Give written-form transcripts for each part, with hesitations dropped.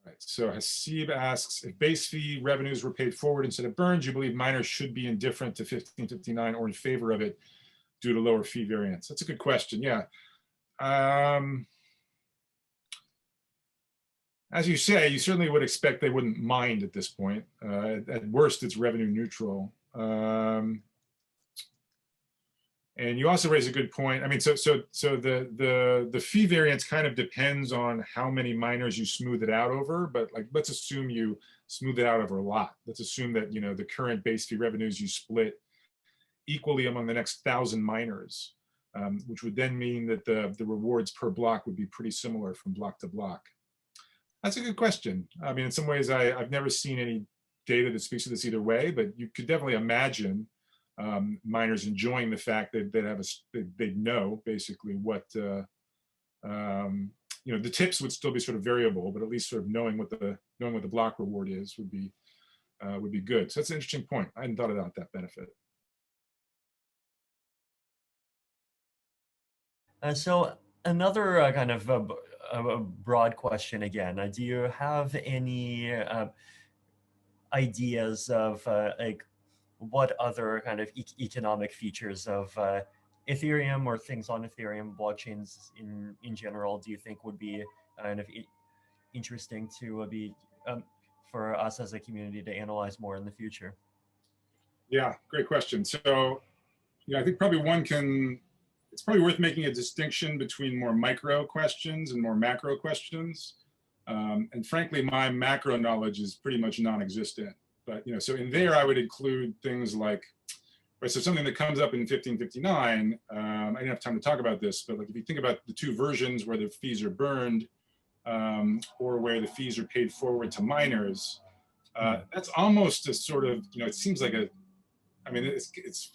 Right. So Hasib asks, if base fee revenues were paid forward instead of burned, do you believe miners should be indifferent to 1559 or in favor of it due to lower fee variance? That's a good question. Yeah. As you say, you certainly would expect they wouldn't mind at this point. At worst, it's revenue neutral. And you also raise a good point. I mean, so the fee variance kind of depends on how many miners you smooth it out over. But like, let's assume you smooth it out over a lot. Let's assume that the current base fee revenues you split equally among the next 1,000 miners, which would then mean that the rewards per block would be pretty similar from block to block. That's a good question. I mean, in some ways, I've never seen any data that speaks to this either way, but you could definitely imagine miners enjoying the fact that they know basically what the tips would still be sort of variable, but at least sort of knowing what the block reward is would be good. So that's an interesting point. I hadn't thought about that benefit. So another kind of a broad question again. Do you have any ideas of like what other kind of economic features of Ethereum or things on Ethereum blockchains in general do you think would be kind of interesting to be for us as a community to analyze more in the future? Yeah, great question. So, I think probably it's probably worth making a distinction between more micro questions and more macro questions. And frankly, my macro knowledge is pretty much non-existent. But so in there, I would include things like, right, so something that comes up in 1559. I didn't have time to talk about this, but like if you think about the two versions where the fees are burned or where the fees are paid forward to miners, that's almost a sort of it seems like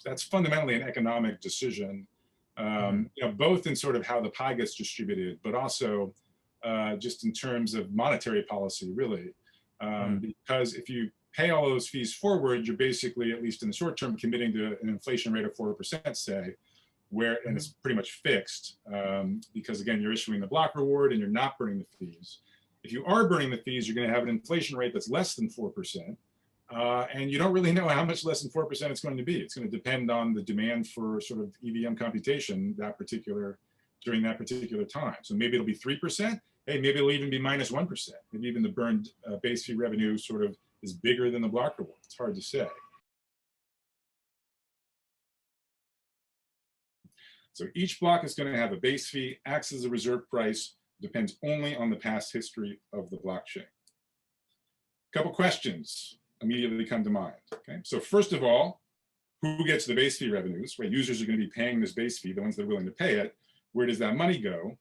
that's fundamentally an economic decision. Both in sort of how the pie gets distributed, but also just in terms of monetary policy, really. Because if you pay all those fees forward, you're basically, at least in the short term, committing to an inflation rate of 4%, say, and it's pretty much fixed, because again, you're issuing the block reward and you're not burning the fees. If you are burning the fees, you're going to have an inflation rate that's less than 4%. And you don't really know how much less than 4% it's going to be. It's going to depend on the demand for sort of EVM computation during that particular time. So maybe it'll be 3%. Hey, maybe it'll even be minus 1%. Maybe even the burned base fee revenue sort of is bigger than the block reward. It's hard to say. So each block is going to have a base fee, acts as a reserve price, depends only on the past history of the blockchain. A couple questions immediately come to mind. Okay, so first of all, who gets the base fee revenues? Right, users are going to be paying this base fee, the ones that are willing to pay it. Where does that money go?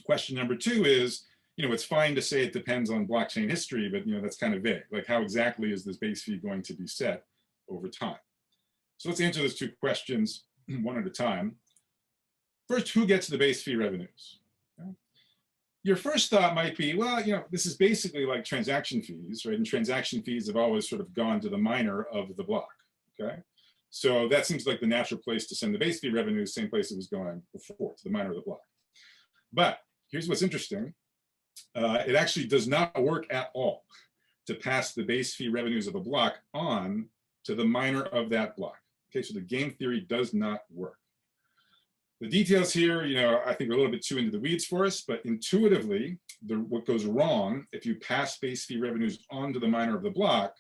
Question number two is, it's fine to say it depends on blockchain history, but that's kind of vague. Like, how exactly is this base fee going to be set over time? So let's answer those two questions one at a time. First, who gets the base fee revenues? Okay. Your first thought might be, well, this is basically like transaction fees, right? And transaction fees have always sort of gone to the miner of the block, okay? So that seems like the natural place to send the base fee revenues, same place it was going before, to the miner of the block. But here's what's interesting. It actually does not work at all to pass the base fee revenues of a block on to the miner of that block. Okay, so the game theory does not work. The details here, I think are a little bit too into the weeds for us, but intuitively, what goes wrong if you pass base fee revenues onto the miner of the block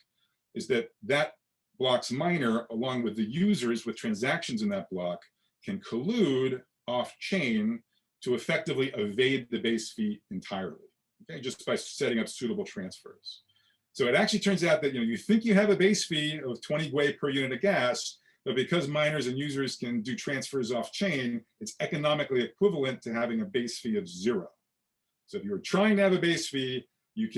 is that block's miner, along with the users with transactions in that block, can collude off-chain to effectively evade the base fee entirely, okay, just by setting up suitable transfers. So it actually turns out that you think you have a base fee of 20 gwei per unit of gas, but because miners and users can do transfers off-chain, it's economically equivalent to having a base fee of 0. So if you were trying to have a base fee, you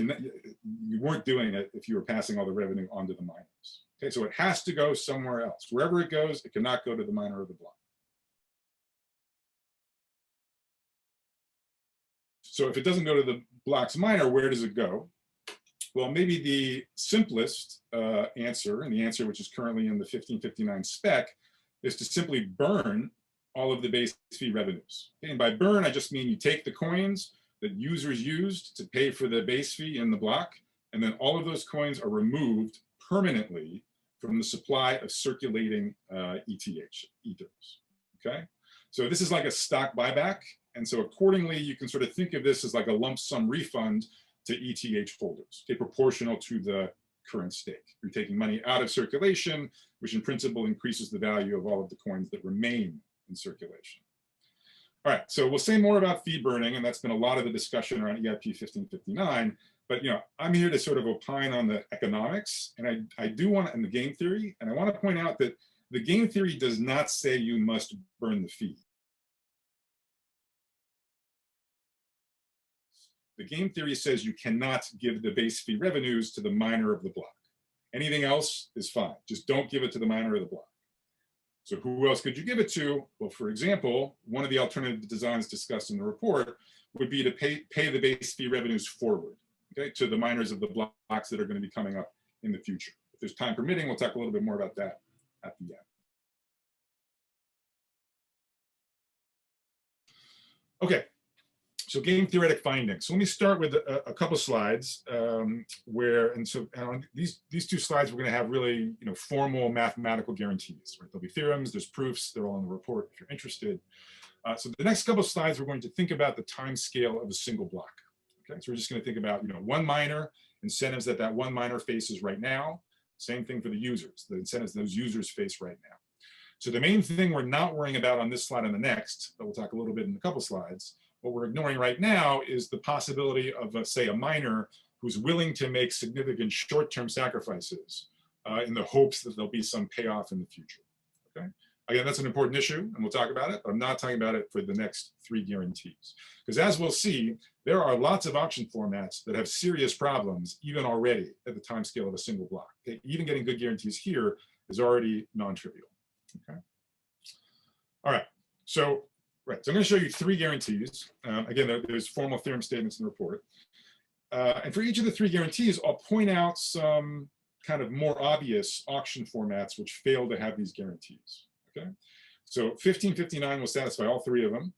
weren't doing it if you were passing all the revenue onto the miners. Okay, so it has to go somewhere else. Wherever it goes, it cannot go to the miner of the block. So if it doesn't go to the block's miner, where does it go? Well, maybe the simplest answer, and the answer which is currently in the 1559 spec, is to simply burn all of the base fee revenues. Okay, and by burn, I just mean you take the coins, that users used to pay for the base fee in the block, and then all of those coins are removed permanently from the supply of circulating ethers, okay? So this is like a stock buyback, and so accordingly, you can sort of think of this as like a lump sum refund to ETH holders, okay, proportional to the current stake. You're taking money out of circulation, which in principle increases the value of all of the coins that remain in circulation. All right, so we'll say more about fee burning, and that's been a lot of the discussion around EIP 1559, but I'm here to sort of opine on the economics, and I do want to, and the game theory, and I want to point out that the game theory does not say you must burn the fee. The game theory says you cannot give the base fee revenues to the miner of the block. Anything else is fine. Just don't give it to the miner of the block. So who else could you give it to? Well, for example, one of the alternative designs discussed in the report would be to pay the base fee revenues forward, okay, to the miners of the blocks that are going to be coming up in the future. If there's time permitting, we'll talk a little bit more about that at the end. Okay. So game theoretic findings. So let me start with a couple slides these two slides we're going to have really formal mathematical guarantees. Right? There'll be theorems, there's proofs, they're all in the report if you're interested. So the next couple of slides we're going to think about the time scale of a single block. Okay, so we're just going to think about one miner, incentives that one miner faces right now. Same thing for the users, the incentives those users face right now. So the main thing we're not worrying about on this slide and the next, but we'll talk a little bit in a couple slides. What we're ignoring right now is the possibility of, say, a miner who's willing to make significant short-term sacrifices in the hopes that there'll be some payoff in the future, okay? Again, that's an important issue, and we'll talk about it, but I'm not talking about it for the next three guarantees. Because as we'll see, there are lots of auction formats that have serious problems, even already at the time scale of a single block. Okay? Even getting good guarantees here is already non-trivial, okay? All right, so I'm going to show you three guarantees. Again, there's formal theorem statements in the report. And for each of the three guarantees, I'll point out some kind of more obvious auction formats which fail to have these guarantees. Okay, so 1559 will satisfy all three of them.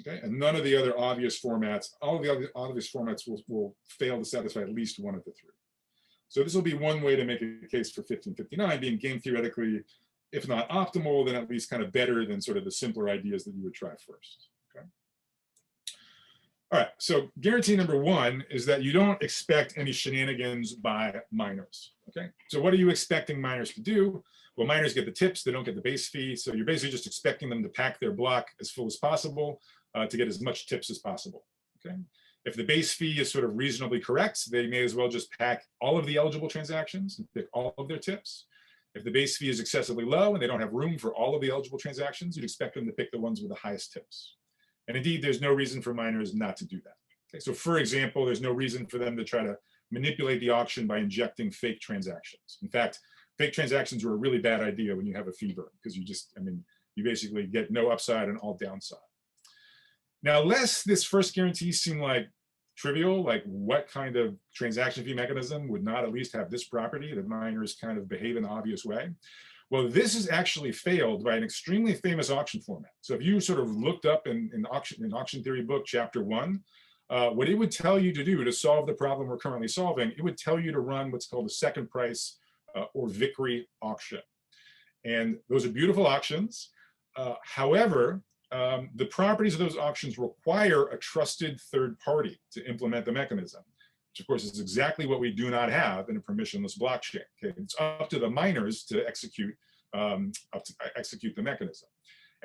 Okay, and none of the other obvious formats, all of the other obvious formats will fail to satisfy at least one of the three. So this will be one way to make a case for 1559 being game theoretically, if not optimal, then at least kind of better than sort of the simpler ideas that you would try first. Okay. All right, so guarantee number one is that you don't expect any shenanigans by miners. Okay, so what are you expecting miners to do? Well, miners get the tips, they don't get the base fee, so you're basically just expecting them to pack their block as full as possible to get as much tips as possible. Okay, if the base fee is sort of reasonably correct, they may as well just pack all of the eligible transactions and pick all of their tips. If the base fee is excessively low and they don't have room for all of the eligible transactions, you'd expect them to pick the ones with the highest tips. And indeed, there's no reason for miners not to do that. Okay, so for example, there's no reason for them to try to manipulate the auction by injecting fake transactions. In fact, fake transactions are a really bad idea when you have a fee burn because you basically get no upside and all downside. Now, lest this first guarantee seem like trivial, like what kind of transaction fee mechanism would not at least have this property that miners kind of behave in an obvious way? Well, this is actually failed by an extremely famous auction format. So if you sort of looked up in auction theory book, chapter 1, what it would tell you to do to solve the problem we're currently solving, it would tell you to run what's called a second price or Vickrey auction. And those are beautiful auctions. However, the properties of those auctions require a trusted third party to implement the mechanism, which of course is exactly what we do not have in a permissionless blockchain. Okay? It's up to the miners to execute the mechanism.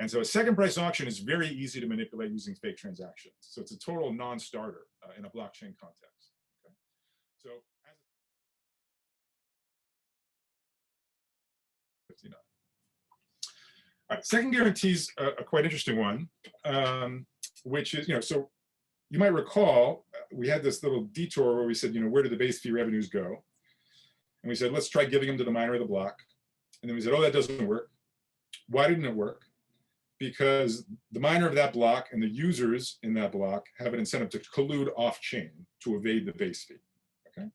And so a second price auction is very easy to manipulate using fake transactions. So it's a total non-starter in a blockchain context. Okay? So as 59. All right, second guarantee is a quite interesting one, which is, so you might recall we had this little detour where we said, where do the base fee revenues go? And we said, let's try giving them to the miner of the block. And then we said, oh, that doesn't work. Why didn't it work? Because the miner of that block and the users in that block have an incentive to collude off-chain to evade the base fee. Okay,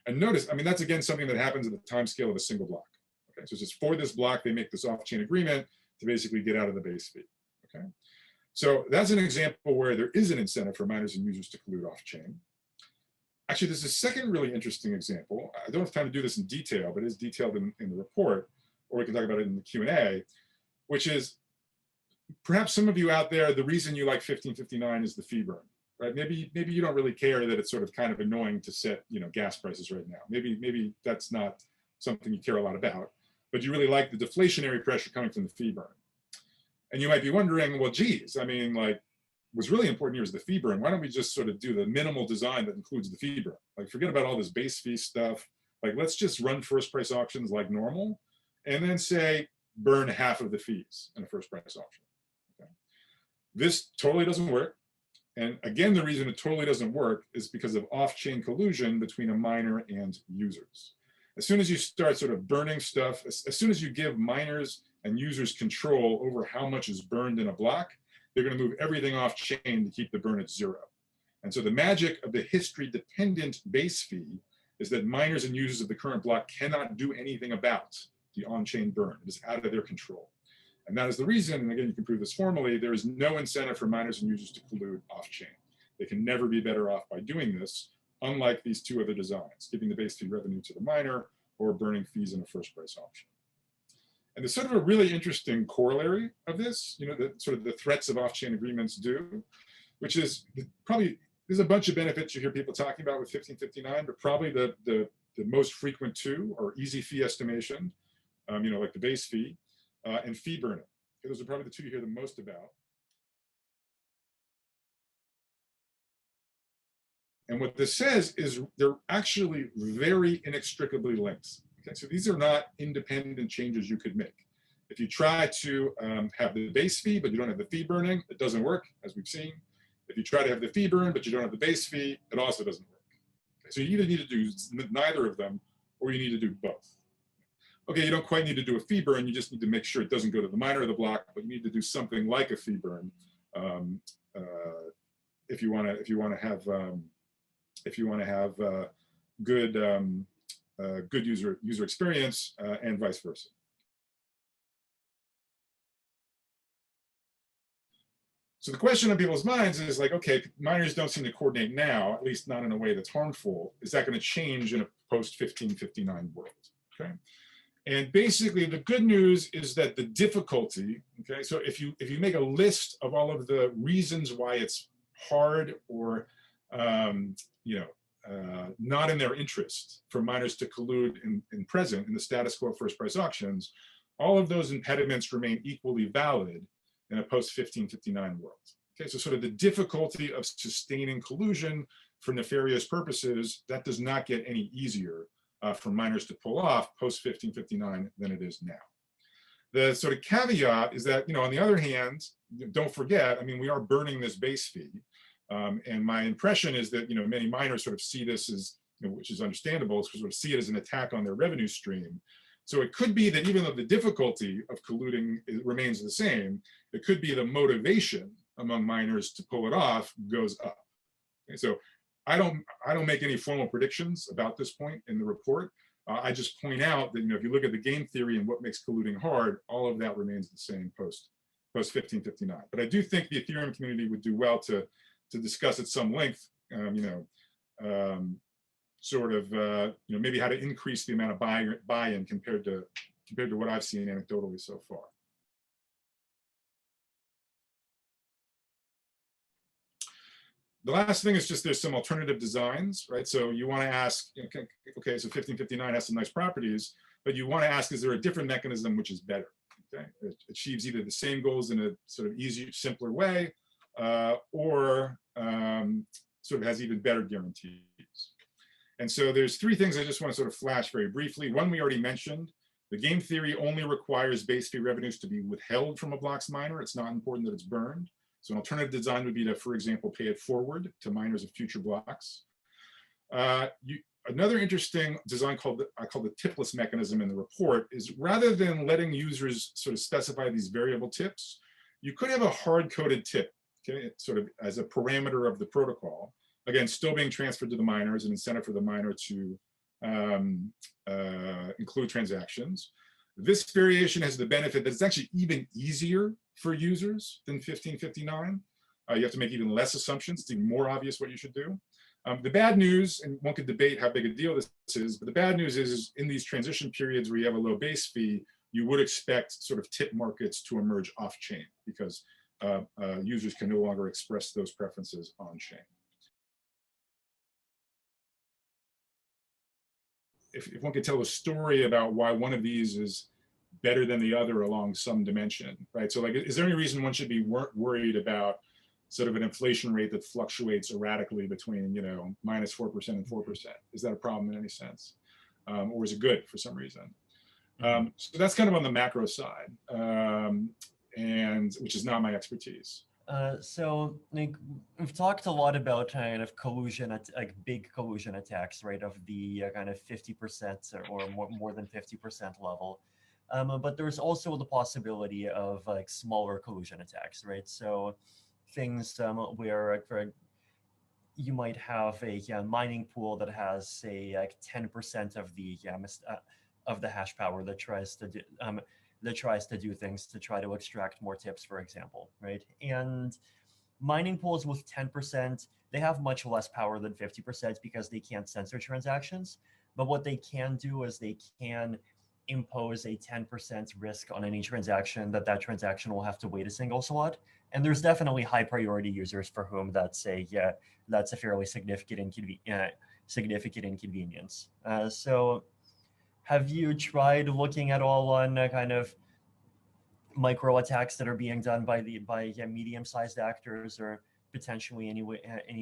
and notice, that's again something that happens at the time scale of a single block. Okay, so it's just for this block, they make this off-chain agreement to basically get out of the base fee. Okay, So that's an example where there is an incentive for miners and users to collude off-chain. Actually, there's a second really interesting example. I don't have time to do this in detail, but it is detailed in the report, or we can talk about it in the Q&A, which is perhaps some of you out there, the reason you like 1559 is the fee burn, right? Maybe you don't really care that it's sort of kind of annoying to set, gas prices right now. Maybe that's not something you care a lot about, but you really like the deflationary pressure coming from the fee burn. And you might be wondering, well, geez, I mean, like, what's really important here is the fee burn. Why don't we just sort of do the minimal design that includes the fee burn? Like, forget about all this base fee stuff. Like, let's just run first price auctions like normal, and then say burn half of the fees in a first price auction. Okay. This totally doesn't work. And again, the reason it totally doesn't work is because of off-chain collusion between a miner and users. As soon as you start sort of burning stuff, as soon as you give miners and users control over how much is burned in a block, they're going to move everything off chain to keep the burn at zero. And so the magic of the history dependent base fee is that miners and users of the current block cannot do anything about the on-chain burn. It is out of their control. And that is the reason, and again, you can prove this formally, there is no incentive for miners and users to collude off-chain. They can never be better off by doing this, unlike these two other designs, giving the base fee revenue to the miner or burning fees in a first price auction. And there's sort of a really interesting corollary of this, sort of the threats of off-chain agreements do, which is probably, there's a bunch of benefits you hear people talking about with 1559, but probably the most frequent two are easy fee estimation, like the base fee, and fee burning. Okay, those are probably the two you hear the most about. And what this says is they're actually very inextricably linked. Okay, so these are not independent changes you could make. If you try to have the base fee, but you don't have the fee burning, it doesn't work, as we've seen. If you try to have the fee burn, but you don't have the base fee, it also doesn't work. Okay, so you either need to do neither of them, or you need to do both. Okay, you don't quite need to do a fee burn, you just need to make sure it doesn't go to the miner of the block, but you need to do something like a fee burn if you want to have good user experience and vice versa. So the question on people's minds is like, okay, miners don't seem to coordinate now, at least not in a way that's harmful. Is that going to change in a post-1559 world? Okay. And basically, the good news is that the difficulty, okay, so if you make a list of all of the reasons why it's hard or not in their interest for miners to collude in the status quo first price auctions, all of those impediments remain equally valid in a post-1559 world. Okay, so sort of the difficulty of sustaining collusion for nefarious purposes, that does not get any easier for miners to pull off post-1559 than it is now. The sort of caveat is that, on the other hand, don't forget, I mean, we are burning this base fee. And my impression is that, many miners sort of see this as, which is understandable, sort of see it as an attack on their revenue stream. So it could be that even though the difficulty of colluding remains the same, it could be the motivation among miners to pull it off goes up. Okay, so I don't make any formal predictions about this point in the report. I just point out that, if you look at the game theory and what makes colluding hard, all of that remains the same post 1559. But I do think the Ethereum community would do well to discuss at some length, maybe how to increase the amount of buy-in compared to what I've seen anecdotally so far. The last thing is just there's some alternative designs, right? So you want to ask, okay, so 1559 has some nice properties, but you want to ask, is there a different mechanism which is better? Okay, it achieves either the same goals in a sort of easier, simpler way, or sort of has even better guarantees. And so there's three things I just want to sort of flash very briefly. One we already mentioned, the game theory only requires base fee revenues to be withheld from a block's miner. It's not important that it's burned. So an alternative design would be to, for example, pay it forward to miners of future blocks. Another interesting design I call the tipless mechanism in the report is rather than letting users sort of specify these variable tips, you could have a hard-coded tip, okay, sort of as a parameter of the protocol. Again, still being transferred to the miners, an incentive for the miner to include transactions. This variation has the benefit that it's actually even easier for users than 1559. You have to make even less assumptions. It's even more obvious what you should do. The bad news, and one could debate how big a deal this is, but the bad news is in these transition periods where you have a low base fee, you would expect sort of tip markets to emerge off-chain because users can no longer express those preferences on-chain. If one could tell a story about why one of these is better than the other along some dimension, right? So like, is there any reason one should be worried about sort of an inflation rate that fluctuates erratically between, you know, -4% and 4%? Is that a problem in any sense? Or is it good for some reason? So that's kind of on the macro side, and which is not my expertise. So like we've talked a lot about kind of collusion, like big collusion attacks, right? Of the kind of 50% or more than 50% level. But there's also the possibility of like smaller collusion attacks, right? So things where you might have a mining pool that has say like 10% of the hash power that tries to do things to try to extract more tips, for example, right? And mining pools with 10%, they have much less power than 50% because they can't censor transactions. But what they can do is they can impose a 10% risk on any transaction that transaction will have to wait a single slot. And there's definitely high priority users for whom that's a fairly significant inconvenience. So have you tried looking at all on kind of micro attacks that are being done by medium-sized actors, or potentially any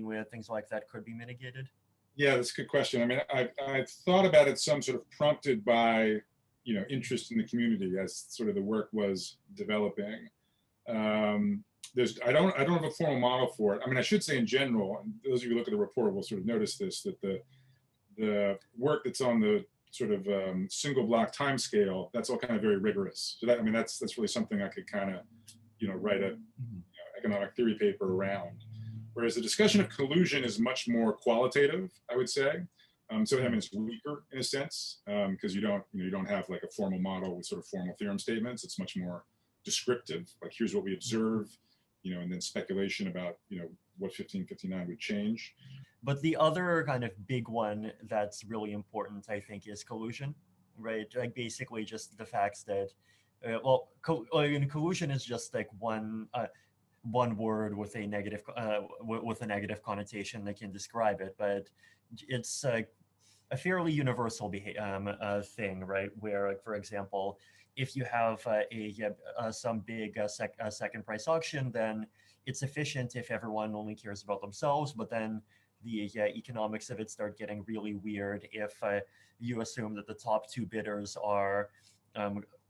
way things like that could be mitigated? Yeah, that's a good question. I mean, I've thought about it some sort of prompted by, you know, interest in the community as sort of the work was developing. I don't have a formal model for it. I mean, I should say in general, and those of you who look at the report will sort of notice this, that the work that's on the sort of single block time scale, that's all kind of very rigorous. So that, I mean, that's really something I could kind of, you know, write a economic theory paper around. Whereas the discussion of collusion is much more qualitative, I would say. So I mean, it's weaker in a sense because you don't have like a formal model with sort of formal theorem statements. It's much more descriptive. Like here's what we observe, you know, and then speculation about, you know, what 1559 would change. But the other kind of big one that's really important, I think, is collusion, right? Like basically just the fact that, collusion is just like one word with a negative connotation that can describe it, but it's a fairly universal thing, right? Where, like, for example, if you have some big second price auction, then it's efficient if everyone only cares about themselves, but then the economics of it start getting really weird if you assume that the top two bidders are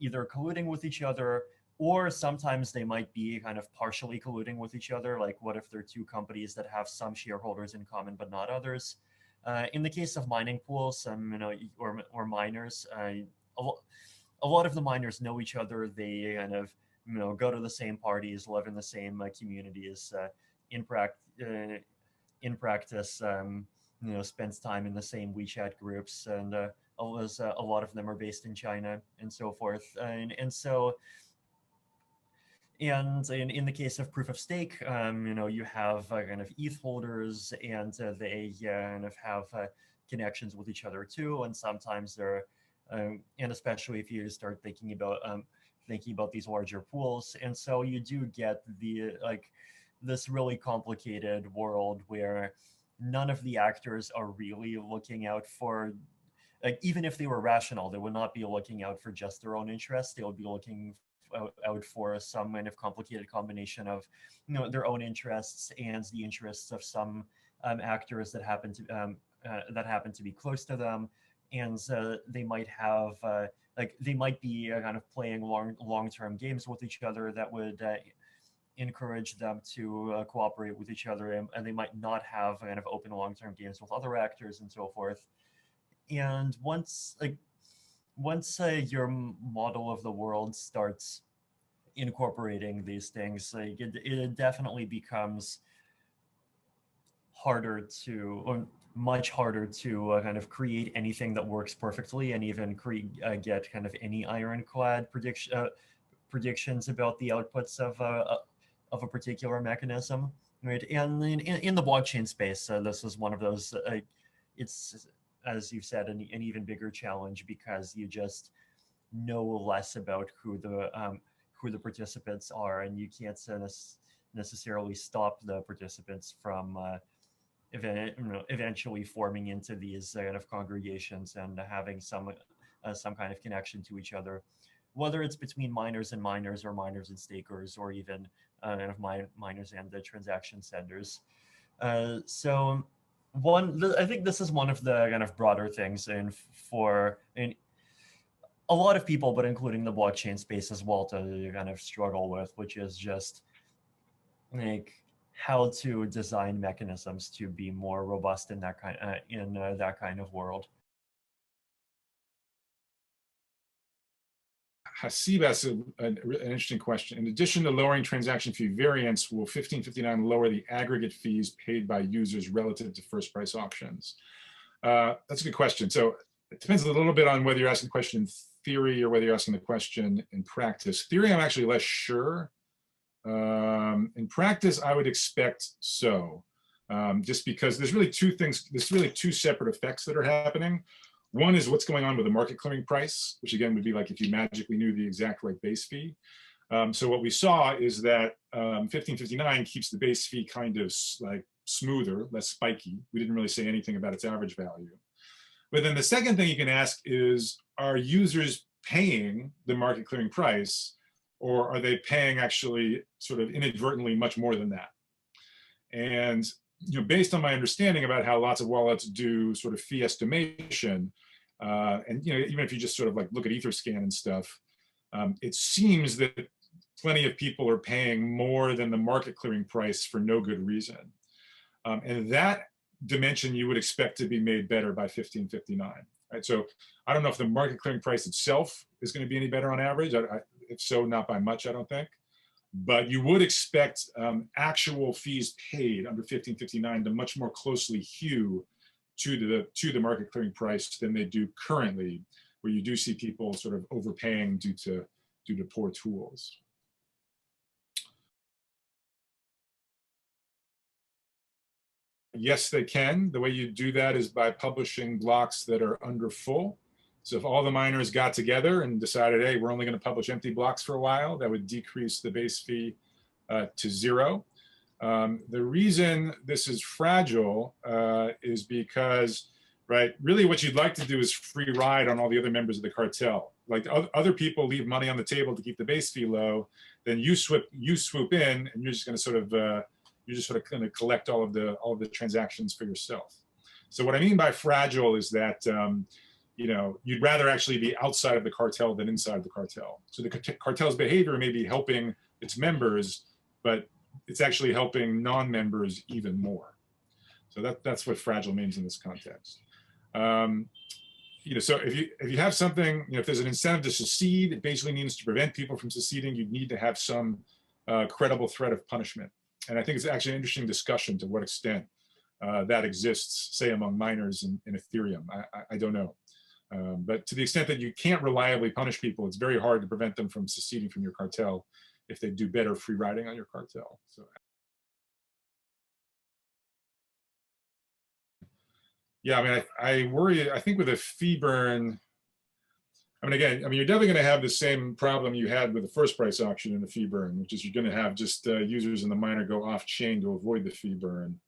either colluding with each other, or sometimes they might be kind of partially colluding with each other. Like, what if they're two companies that have some shareholders in common but not others? In the case of mining pools, or miners, a lot of the miners know each other. They kind of go to the same parties, live in the same communities. In practice, spends time in the same WeChat groups, and a lot of them are based in China and so forth. And in the case of proof of stake, you have kind of ETH holders, and they kind of have connections with each other too. And sometimes they're, and especially if you start thinking about these larger pools, and so you do get this really complicated world where none of the actors are really looking out for, like, even if they were rational, they would not be looking out for just their own interests. They would be looking out for some kind of complicated combination of their own interests and the interests of some actors that happen to be close to them, and they might have they might be kind of playing long-term games with each other that would encourage them to cooperate with each other, and they might not have kind of open long-term games with other actors and so forth. And once your model of the world starts incorporating these things, it definitely becomes harder to, or much harder to kind of create anything that works perfectly and even get kind of any ironclad predictions about the outputs of a particular mechanism, right? And in the blockchain space, this is one of those. It's, as you've said, an even bigger challenge because you just know less about who the participants are, and you can't necessarily stop the participants from eventually forming into these kind of congregations and having some kind of connection to each other, whether it's between miners and miners, or miners and stakers, or even kind of miners and the transaction senders. So I think this is one of the kind of broader things in a lot of people, but including the blockchain space as well, to kind of struggle with, which is just like how to design mechanisms to be more robust in that kind of world. Hasib asks an interesting question. In addition to lowering transaction fee variance, will 1559 lower the aggregate fees paid by users relative to first price auctions? That's a good question. So it depends a little bit on whether you're asking the question in theory or whether you're asking the question in practice. Theory, I'm actually less sure. In practice, I would expect so, just because there's really two separate effects that are happening. One is what's going on with the market clearing price, which again would be like if you magically knew the exact right base fee. So what we saw is that 1559 keeps the base fee kind of like smoother, less spiky. We didn't really say anything about its average value. But then the second thing you can ask is, are users paying the market clearing price, or are they paying actually sort of inadvertently much more than that? And based on my understanding about how lots of wallets do sort of fee estimation, and even if you just sort of like look at Etherscan and stuff, it seems that plenty of people are paying more than the market clearing price for no good reason. And that dimension you would expect to be made better by 1559. Right? So I don't know if the market clearing price itself is going to be any better on average. If so, not by much, I don't think. But you would expect actual fees paid under 1559 to much more closely hew to the market clearing price than they do currently, where you do see people sort of overpaying due to poor tools. Yes, they can. The way you do that is by publishing blocks that are under full. So if all the miners got together and decided, hey, we're only going to publish empty blocks for a while, that would decrease the base fee to 0. The reason this is fragile is because, right, really what you'd like to do is free ride on all the other members of the cartel. Like other people leave money on the table to keep the base fee low, then you swoop in, and you're just going to sort of going to collect all of the transactions for yourself. So what I mean by fragile is that you'd rather actually be outside of the cartel than inside the cartel. So the cartel's behavior may be helping its members, but it's actually helping non-members even more. So that's what fragile means in this context. So if you have something, if there's an incentive to secede, it basically means to prevent people from seceding, you'd need to have some credible threat of punishment. And I think it's actually an interesting discussion to what extent that exists, say, among miners in Ethereum. I don't know. But to the extent that you can't reliably punish people, it's very hard to prevent them from seceding from your cartel if they do better free riding on your cartel. So, yeah, I mean, I worry, I think with a fee burn, you're definitely going to have the same problem you had with the first price auction in the fee burn, which is you're going to have just users in the miner go off chain to avoid the fee burn.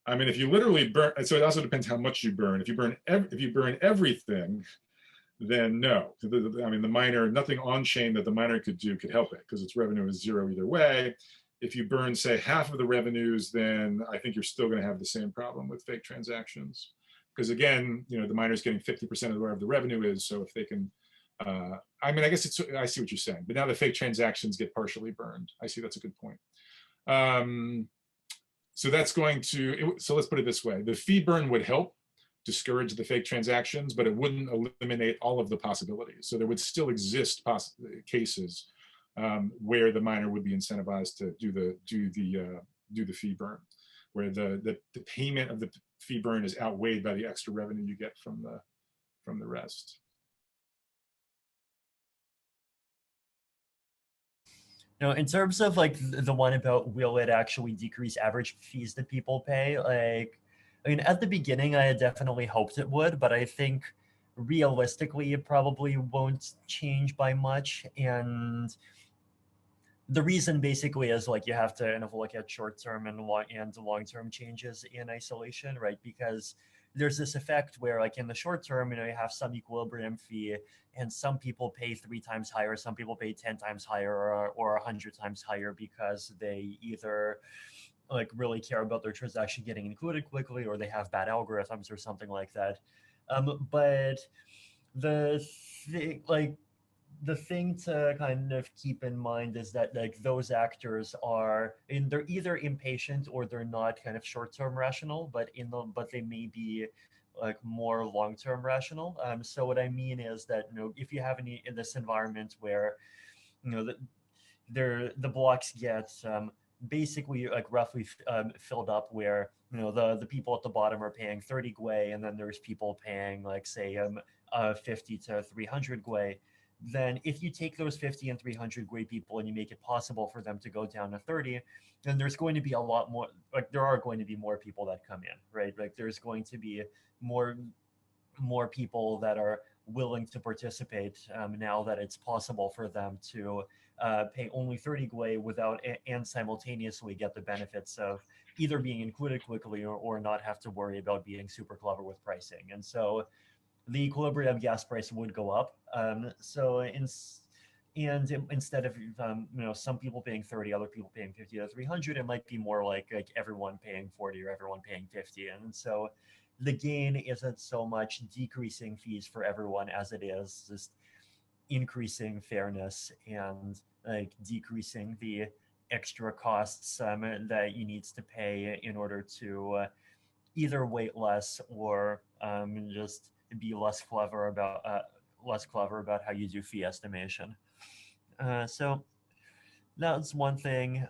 If you literally burn, so it also depends how much you burn. If you burn everything, then no. The miner, nothing on chain that the miner could do could help it because its revenue is 0 either way. If you burn, say, half of the revenues, then I think you're still going to have the same problem with fake transactions. Because again, the miner's getting 50% of whatever the revenue is. So if they can, I see what you're saying. But now the fake transactions get partially burned. I see, that's a good point. So let's put it this way. The fee burn would help discourage the fake transactions, but it wouldn't eliminate all of the possibilities. So there would still exist cases where the miner would be incentivized to do the fee burn. where the payment of the fee burn is outweighed by the extra revenue you get from the rest. Now, in terms of like the one about will it actually decrease average fees that people pay, like, I mean, at the beginning, I had definitely hoped it would, but I think realistically, it probably won't change by much. And the reason basically is like you have to kind of look at short-term and long-term changes in isolation, right? Because there's this effect where like in the short term, you know, you have some equilibrium fee and some people pay 3 times higher, some people pay 10 times higher or 100 times higher because they either like really care about their transaction getting included quickly or they have bad algorithms or something like that. But the thing, like the thing to kind of keep in mind is that like those actors are and they're either impatient or they're not kind of short-term rational, but they may be like more long-term rational. So what I mean is that, you know, if you have any in this environment where, you know, the blocks get basically like roughly filled up, where, you know, the people at the bottom are paying 30 gwei and then there's people paying like say 50 to 300 gwei. Then if you take those 50 and 300 gwei people and you make it possible for them to go down to 30, then there's going to be a lot more, like there are going to be more people that come in, right? Like there's going to be more people that are willing to participate now that it's possible for them to pay only 30 gwei without and simultaneously get the benefits of either being included quickly or not have to worry about being super clever with pricing. And so the equilibrium gas price would go up. Instead of you know, some people paying 30, other people paying 50 to 300, it might be more like everyone paying 40 or everyone paying 50. And so the gain isn't so much decreasing fees for everyone as it is just increasing fairness and like decreasing the extra costs that you need to pay in order to either wait less or just be less clever about how you do fee estimation. So that's one thing.